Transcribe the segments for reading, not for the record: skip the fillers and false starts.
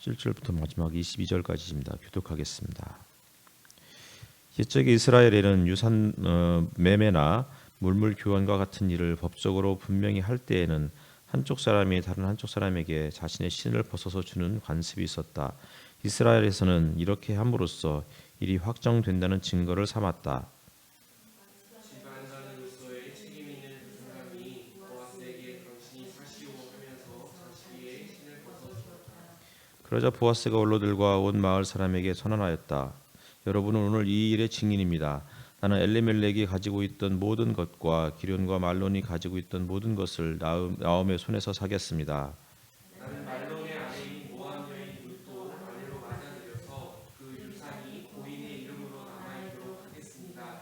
17절부터 마지막 22절까지입니다. 교독하겠습니다. 옛적에 이스라엘에는 유산 매매나 물물 교환과 같은 일을 법적으로 분명히 할 때에는 한쪽 사람이 다른 한쪽 사람에게 자신의 신을 벗어서 주는 관습이 있었다. 이스라엘에서는 이렇게 함으로써 일이 확정된다는 증거를 삼았다. 집안장으로서의 책임 있는 그 사람이 보아스에게 당신이 사시오 하면서 자기의 신을 벗어주었다. 그러자 보아스가 원로들과 온 마을 사람에게 선언하였다. 여러분은 오늘 이 일의 증인입니다. 나는 엘리멜렉이 가지고 있던 모든 것과 기련과 말론이 가지고 있던 모든 것을 나옴의 손에서 사겠습니다. 나는 말론의 아내인 모압 여인 룻도 아내로 맞아들여서 그 유산이 고인의 이름으로 남아있도록 하겠습니다.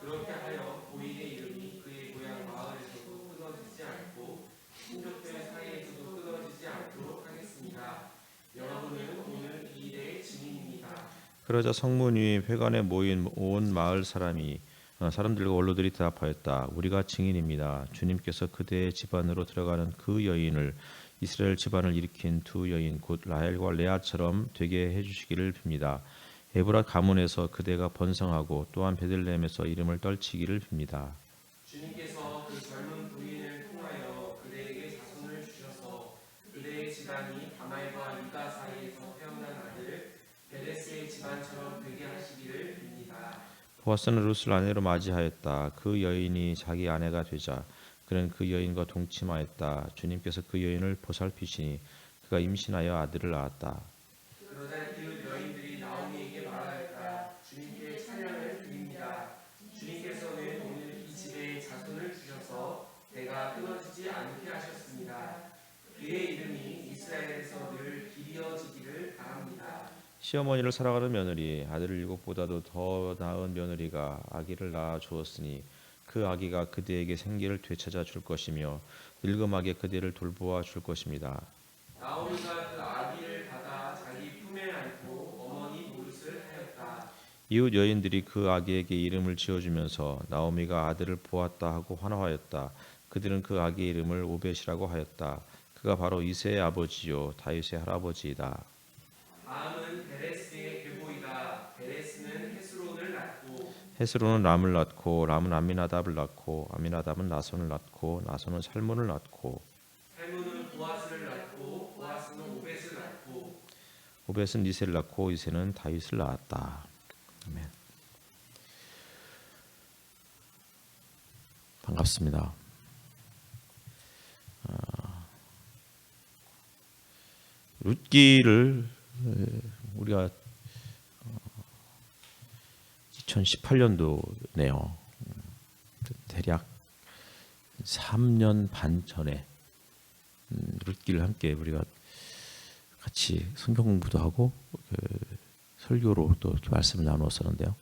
그렇게 하여 고인의 이름이 그의 고향 마을에서도 끊어지지 않고 친족들 사이에서도 끊어지지 않도록 하겠습니다. 여러분은 오늘 이 일의 증인입니다. 그러자 성문 위 회관에 모인 온 마을 사람들과 원로들이 대답하였다. 우리가 증인입니다. 주님께서 그대의 집안으로 들어가는 그 여인을 이스라엘 집안을 일으킨 두 여인 곧 라헬과 레아처럼 되게 해주시기를 빕니다. 에브라 가문에서 그대가 번성하고 또한 베들레헴에서 이름을 떨치기를 빕니다. 주님께서 그 젊은 부인을 통하여 그대에게 자손을 주셔서 그대의 집안이 다말과 유다 사이에서 태어난 아들 베레스의 집안처럼 되게 하시기를 빕니다. 보아스는 룻을 아내로 맞이하였다. 그 여인이 자기 아내가 되자 그는 그 여인과 동침하였다. 주님께서 그 여인을 보살피시니 그가 임신하여 아들을 낳았다. 그러자 이웃 여인들이 나오미에게 말하였다. 주님께 찬양을 드립니다. 주님께서는 오늘 이 집에 자손을 주셔서 대가 끊어지지 않게 하셨습니다. 그의 이름이 이스라엘에서 늘 길이어지기를 바랍니다. 시어머니를 사랑하는 며느리 아들을 이것보다도 더 나은 며느리가 아기를 낳아 주었으니 그 아기가 그대에게 생기를 되찾아 줄 것이며 늙음하게 그대를 돌보아 줄 것입니다. 나오미가 그 아기를 받아 자기 품에 안고 어머니 노릇을 하였다. 이웃 여인들이 그 아기에게 이름을 지어주면서 나오미가 아들을 보았다 하고 환호하였다. 그들은 그 아기의 이름을 오벳이라고 하였다. 그가 바로 이새의 아버지요 다윗의 할아버지이다. 다음은 베레스의 계보이다. 베레스는 헤스론을 낳고 헤스론은 람을 낳고 람은 암미나답을 낳고 암미나답은 나손을 낳고 나손은 살몬을 낳고 살문은 보아스를 낳고 보아스는 오벳을 낳고 오벳은 이새를 낳고 이새는 다윗을 낳았다. 아멘. 반갑습니다. 룻기를 우리가 2018년도네요. 대략 3년 반 전에 룻기를 함께 우리가 같이 성경 공부도 하고 설교로 또 이렇게 말씀을 나누었었는데요.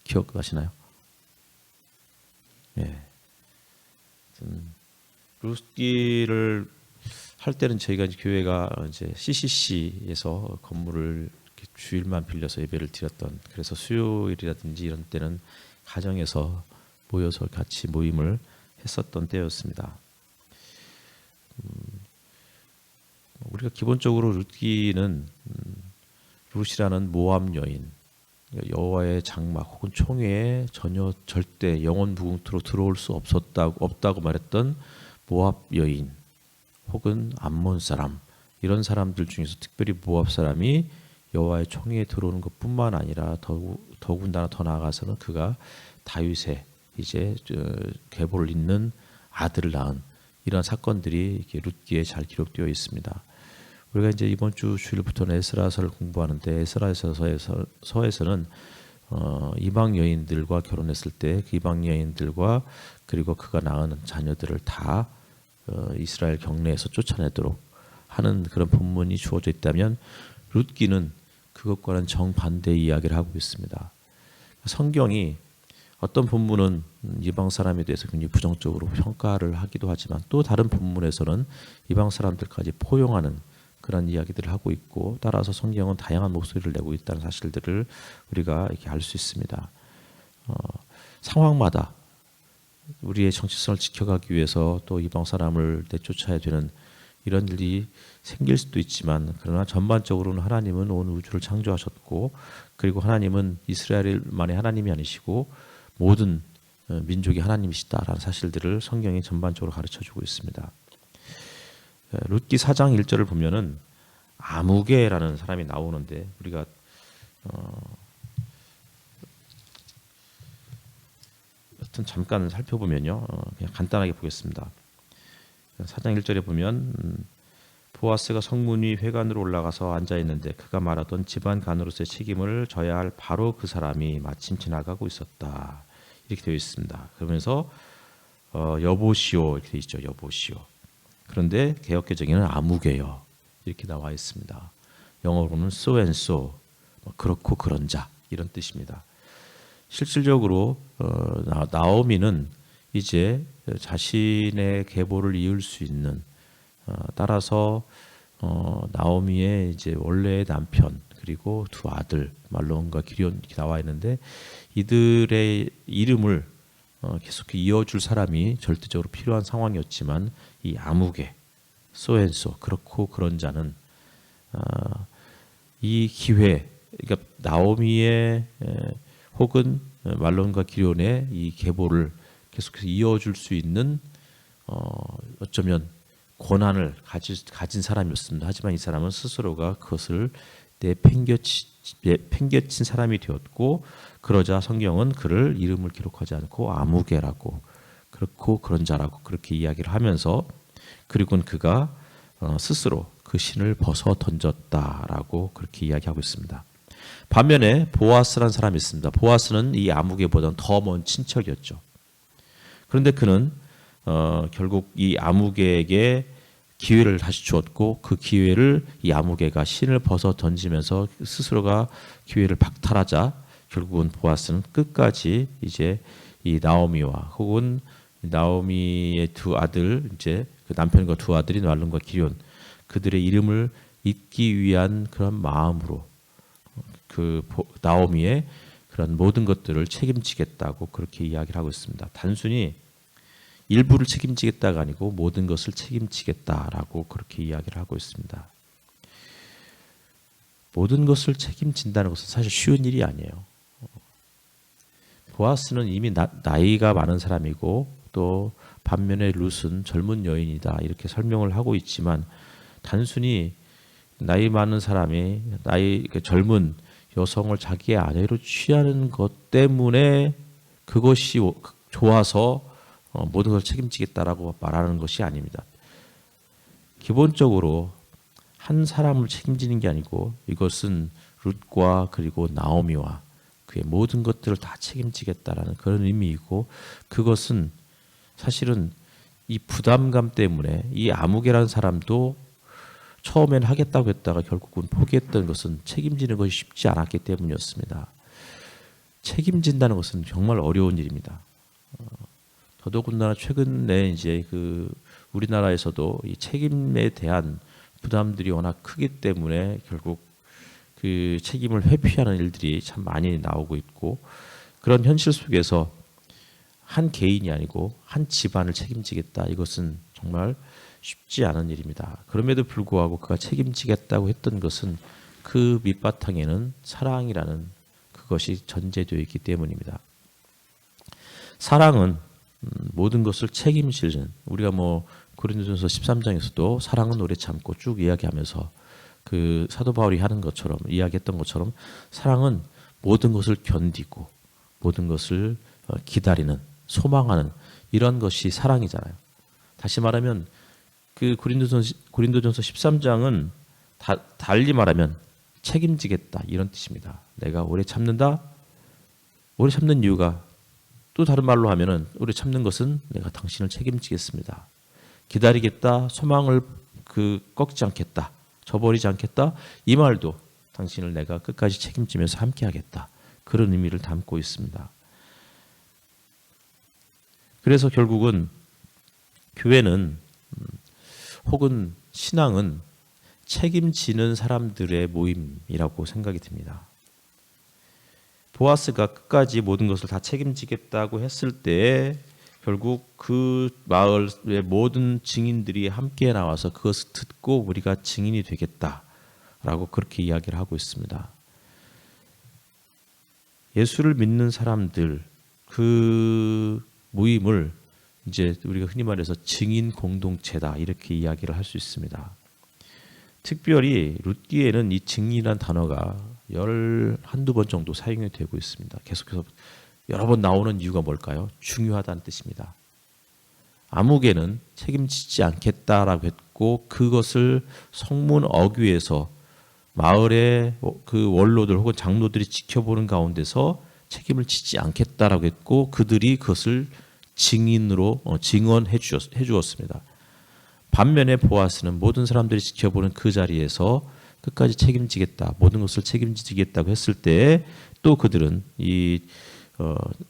기억나시나요? 예. 룻기를 할 때는 저희가 이제 교회가 이제 CCC에서 건물을 이렇게 주일만 빌려서 예배를 드렸던, 그래서 수요일이라든지 이런 때는 가정에서 모여서 같이 모임을 했었던 때였습니다. 우리가 기본적으로 룻기는 룻이라는 모압 여인, 여호와의 장막 혹은 총회에 전혀 절대 영원 무궁토로 들어올 수 없다고 말했던 모압 여인 혹은 암몬 사람, 이런 사람들 중에서 특별히 모압 사람이 여호와의 총회에 들어오는 것뿐만 아니라 더군다나 더 나아가서는 그가 다윗의 이제 계보를 잇는 아들을 낳은 이런 사건들이 이렇게 룻기에 잘 기록되어 있습니다. 우리가 이제 이번 주 주일부터는 에스라서를 공부하는데 에스라서에서는 이방 여인들과 결혼했을 때 그 이방 여인들과 그리고 그가 낳은 자녀들을 다 이스라엘 경내에서 쫓아내도록 하는 그런 본문이 주어져 있다면 룻기는 그것과는 정반대의 이야기를 하고 있습니다. 성경이 어떤 본문은 이방 사람에 대해서 굉장히 부정적으로 평가를 하기도 하지만 또 다른 본문에서는 이방 사람들까지 포용하는 그런 이야기들을 하고 있고, 따라서 성경은 다양한 목소리를 내고 있다는 사실들을 우리가 이렇게 알 수 있습니다. 상황마다 우리의 정체성을 지켜가기 위해서 또 이방 사람을 내쫓아야 되는 이런 일이 생길 수도 있지만 그러나 전반적으로는 하나님은 온 우주를 창조하셨고 그리고 하나님은 이스라엘만의 하나님이 아니시고 모든 민족이 하나님이시다라는 사실들을 성경이 전반적으로 가르쳐주고 있습니다. 룻기 4장 1절을 보면은 아무개라는 사람이 나오는데 우리가 여튼 잠깐 살펴보면요. 그냥 간단하게 보겠습니다. 4장 1절에 보면 보아스가 성문 위 회관으로 올라가서 앉아 있는데 그가 말하던 집안 간으로서의 책임을 져야 할 바로 그 사람이 마침 지나가고 있었다. 이렇게 되어 있습니다. 그러면서 여보시오 이렇게 되어 있죠. 여보시오. 그런데 개역개정에는 아무개요 이렇게 나와 있습니다. 영어로는 so and so 그렇고 그런 자 이런 뜻입니다. 실질적으로 나오미는 이제 자신의 계보를 이을 수 있는 따라서 나오미의 이제 원래의 남편 그리고 두 아들 말론과 기리온 이렇게 나와 있는데 이들의 이름을 계속 이어줄 사람이 절대적으로 필요한 상황이었지만 이 아무개 소앤소 그렇고 그런 자는 이 기회 그러니까 나오미의 혹은 말론과 기리온의 이 계보를 계속해서 이어줄 수 있는 어쩌면 권한을 가진 사람이었습니다. 하지만 이 사람은 스스로가 그것을 내팽개친 사람이 되었고 그러자 성경은 그를 이름을 기록하지 않고 아무개라고 그렇고 그런 자라고 그렇게 이야기를 하면서 그리고는 그가 스스로 그 신을 벗어 던졌다라고 그렇게 이야기하고 있습니다. 반면에 보아스라는 사람이 있습니다. 보아스는 이 아무개보다는 더 먼 친척이었죠. 그런데 그는 결국 이 아무개에게 기회를 다시 주었고 그 기회를 이 아무개가 신을 벗어 던지면서 스스로가 기회를 박탈하자 결국은 보아스는 끝까지 이제 이 나오미와 혹은 나오미의 두 아들 이제 그 남편과 두 아들인 말론과 기리온 그들의 이름을 잇기 위한 그런 마음으로 그 나오미의 그런 모든 것들을 책임지겠다고 그렇게 이야기를 하고 있습니다. 단순히 일부를 책임지겠다가 아니고 모든 것을 책임지겠다라고 그렇게 이야기를 하고 있습니다. 모든 것을 책임진다는 것은 사실 쉬운 일이 아니에요. 보아스는 이미 나이가 많은 사람이고 또 반면에 룻은 젊은 여인이다 이렇게 설명을 하고 있지만 단순히 나이 많은 사람이 젊은 여성을 자기의 아내로 취하는 것 때문에 그것이 좋아서 모든 걸 책임지겠다라고 말하는 것이 아닙니다. 기본적으로 한 사람을 책임지는 게 아니고 이것은 룻과 그리고 나오미와 그의 모든 것들을 다 책임지겠다라는 그런 의미이고 그것은 사실은 이 부담감 때문에 이 아무개라는 사람도 처음엔 하겠다고 했다가 결국은 포기했던 것은 책임지는 것이 쉽지 않았기 때문이었습니다. 책임진다는 것은 정말 어려운 일입니다. 더더군다나 최근에 이제 그 우리나라에서도 이 책임에 대한 부담들이 워낙 크기 때문에 결국 그 책임을 회피하는 일들이 참 많이 나오고 있고 그런 현실 속에서 한 개인이 아니고 한 집안을 책임지겠다 이것은 정말 쉽지 않은 일입니다. 그럼에도 불구하고 그가 책임지겠다고 했던 것은 그 밑바탕에는 사랑이라는 그것이 전제되어 있기 때문입니다. 사랑은 모든 것을 책임지는 우리가 뭐 고린도전서 13장에서도 사랑은 오래 참고 쭉 이야기하면서 그 사도 바울이 하는 것처럼 이야기했던 것처럼 사랑은 모든 것을 견디고 모든 것을 기다리는 소망하는 이런 것이 사랑이잖아요. 다시 말하면 그 고린도전서 13장은 달리 말하면 책임지겠다 이런 뜻입니다. 내가 오래 참는다. 오래 참는 이유가 또 다른 말로 하면은 오래 참는 것은 내가 당신을 책임지겠습니다. 기다리겠다. 소망을 꺾지 않겠다. 저버리지 않겠다. 이 말도 당신을 내가 끝까지 책임지면서 함께하겠다. 그런 의미를 담고 있습니다. 그래서 결국은 교회는 혹은 신앙은 책임지는 사람들의 모임이라고 생각이 듭니다. 보아스가 끝까지 모든 것을 다 책임지겠다고 했을 때 결국 그 마을의 모든 증인들이 함께 나와서 그것을 듣고 우리가 증인이 되겠다라고 그렇게 이야기를 하고 있습니다. 예수를 믿는 사람들 그 모임을 이제 우리가 흔히 말해서 증인 공동체다 이렇게 이야기를 할 수 있습니다. 특별히 룻기에는 이 증인이라는 단어가 한두 번 정도 사용이 되고 있습니다. 계속해서 여러 번 나오는 이유가 뭘까요? 중요하다는 뜻입니다. 아무개는 책임지지 않겠다라고 했고 그것을 성문 어귀에서 마을의 그 원로들 혹은 장로들이 지켜보는 가운데서 책임을 지지 않겠다라고 했고 그들이 그것을 증인으로 증언해 주었습니다. 반면에 보아스는 모든 사람들이 지켜보는 그 자리에서 끝까지 책임지겠다, 모든 것을 책임지겠다고 했을 때 또 그들은 이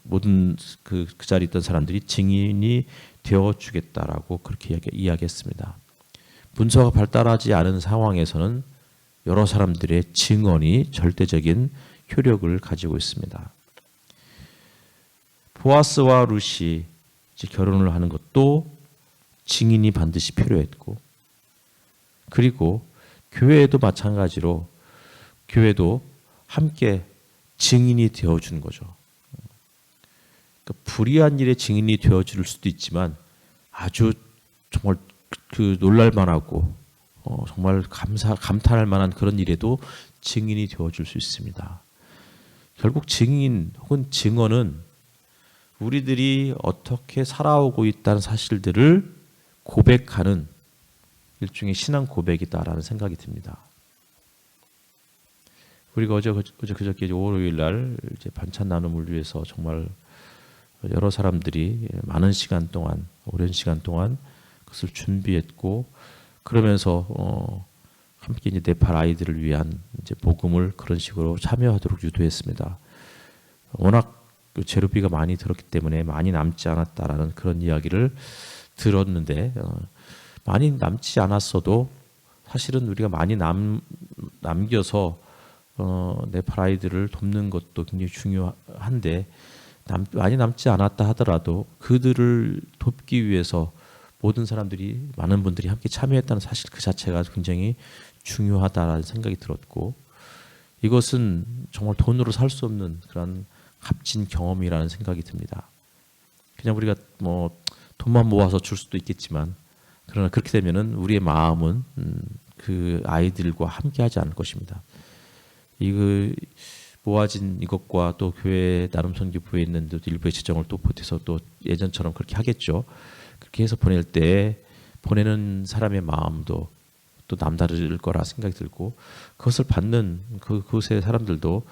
모든 그 자리에 있던 사람들이 증인이 되어 주겠다라고 그렇게 이야기했습니다. 문서가 발달하지 않은 상황에서는 여러 사람들의 증언이 절대적인 효력을 가지고 있습니다. 보아스와 룻이 결혼을 하는 것도 증인이 반드시 필요했고, 그리고 교회도 마찬가지로 교회도 함께 증인이 되어주는 거죠. 그러니까 불의한 일에 증인이 되어줄 수도 있지만 아주 정말 그 놀랄만하고 정말 감탄할 만한 그런 일에도 증인이 되어줄 수 있습니다. 결국 증인 혹은 증언은 우리들이 어떻게 살아오고 있다는 사실들을 고백하는 일종의 신앙 고백이다라는 생각이 듭니다. 우리가 그저께 월요일 날 이제 반찬 나눔을 위해서 정말 여러 사람들이 많은 시간 동안, 오랜 시간 동안 그것을 준비했고, 그러면서 함께 이제 네팔 아이들을 위한 이제 복음을 그런 식으로 참여하도록 유도했습니다. 워낙 그 재료비가 많이 들었기 때문에 많이 남지 않았다라는 그런 이야기를 들었는데, 많이 남지 않았어도 사실은 우리가 많이 남겨서 네팔 아이들을 돕는 것도 굉장히 중요한데, 많이 남지 않았다 하더라도 그들을 돕기 위해서 모든 사람들이, 많은 분들이 함께 참여했다는 사실 그 자체가 굉장히 중요하다라는 생각이 들었고, 이것은 정말 돈으로 살 수 없는 그런 값진 경험이라는 생각이 듭니다. 그냥 우리가 뭐 돈만 모아서 줄 수도 있겠지만, 그러나 그렇게 되면은 우리의 마음은 그 아이들과 함께 하지 않을 것입니다. 모아진 이것과 또 교회 나눔 선교부에 있는 일부의 재정을 또 보태서 또 예전처럼 그렇게 하겠죠. 그렇게 해서 보낼 때 보내는 사람의 마음도 또 남다를 거라 생각이 들고, 그것을 받는 그곳의 사람들도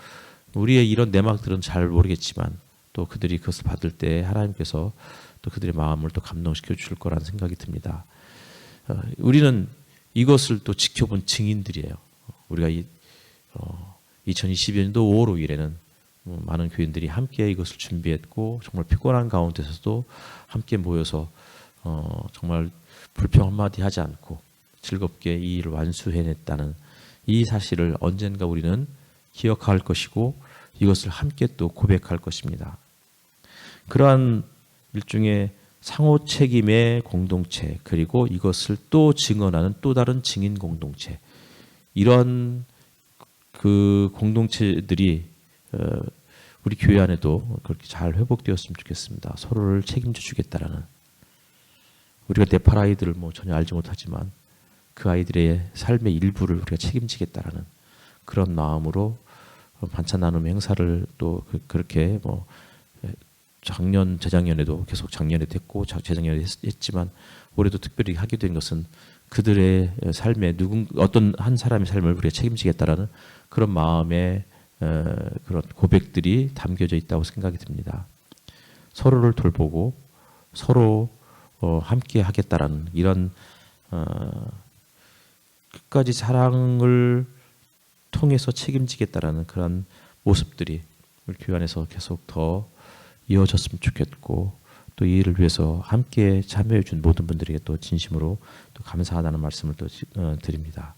우리의 이런 내막들은 잘 모르겠지만 또 그들이 그것을 받을 때 하나님께서 또 그들의 마음을 또 감동시켜 줄 거라는 생각이 듭니다. 우리는 이것을 또 지켜본 증인들이에요. 우리가 2022년도 5월 5일에는 많은 교인들이 함께 이것을 준비했고, 정말 피곤한 가운데서도 함께 모여서 정말 불평 한마디 하지 않고 즐겁게 이 일을 완수해냈다는 이 사실을 언젠가 우리는 기억할 것이고, 이것을 함께 또 고백할 것입니다. 그러한 일종의 상호 책임의 공동체, 그리고 이것을 또 증언하는 또 다른 증인 공동체, 이런 그 공동체들이 우리 교회 안에도 그렇게 잘 회복되었으면 좋겠습니다. 서로를 책임져 주겠다라는, 우리가 네팔 아이들을 뭐 전혀 알지 못하지만 그 아이들의 삶의 일부를 우리가 책임지겠다라는 그런 마음으로 반찬 나눔 행사를 또 그렇게 뭐 재작년에도 계속 작년에 됐고 재작년에 했지만 올해도 특별히 하게 된 것은 그들의 삶에 어떤 한 사람의 삶을 우리가 책임지겠다라는 그런 마음의 그런 고백들이 담겨져 있다고 생각이 듭니다. 서로를 돌보고 서로 함께 하겠다라는 이런 끝까지 사랑을 통해서 책임지겠다라는 그런 모습들이 우리 교회 안에서 계속 더 이어졌으면 좋겠고, 또 이 일을 위해서 함께 참여해 준 모든 분들에게 또 진심으로 또 감사하다는 말씀을 또 드립니다.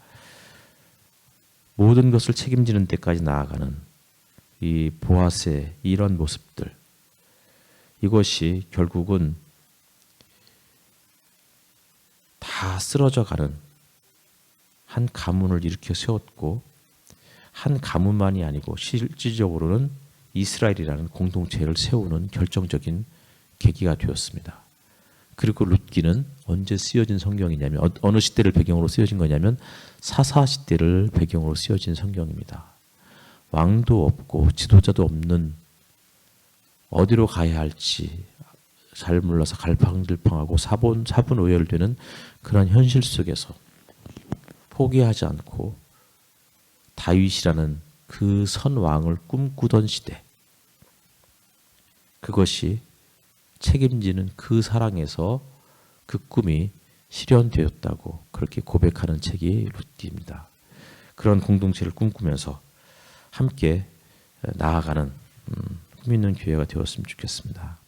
모든 것을 책임지는 데까지 나아가는 이 보아스의 이런 모습들, 이것이 결국은 다 쓰러져 가는 한 가문을 일으켜 세웠고, 한 가문만이 아니고 실질적으로는 이스라엘이라는 공동체를 세우는 결정적인 계기가 되었습니다. 그리고 룻기는 언제 쓰여진 성경이냐면, 어느 시대를 배경으로 쓰여진 거냐면 사사 시대를 배경으로 쓰여진 성경입니다. 왕도 없고 지도자도 없는, 어디로 가야 할지 잘 몰라서 갈팡질팡하고 사분오열되는 그런 현실 속에서 포기하지 않고 다윗이라는 그 선왕을 꿈꾸던 시대, 그것이 책임지는 그 사랑에서 그 꿈이 실현되었다고 그렇게 고백하는 책이 룻기입니다. 그런 공동체를 꿈꾸면서 함께 나아가는 꿈 있는 교회가 되었으면 좋겠습니다.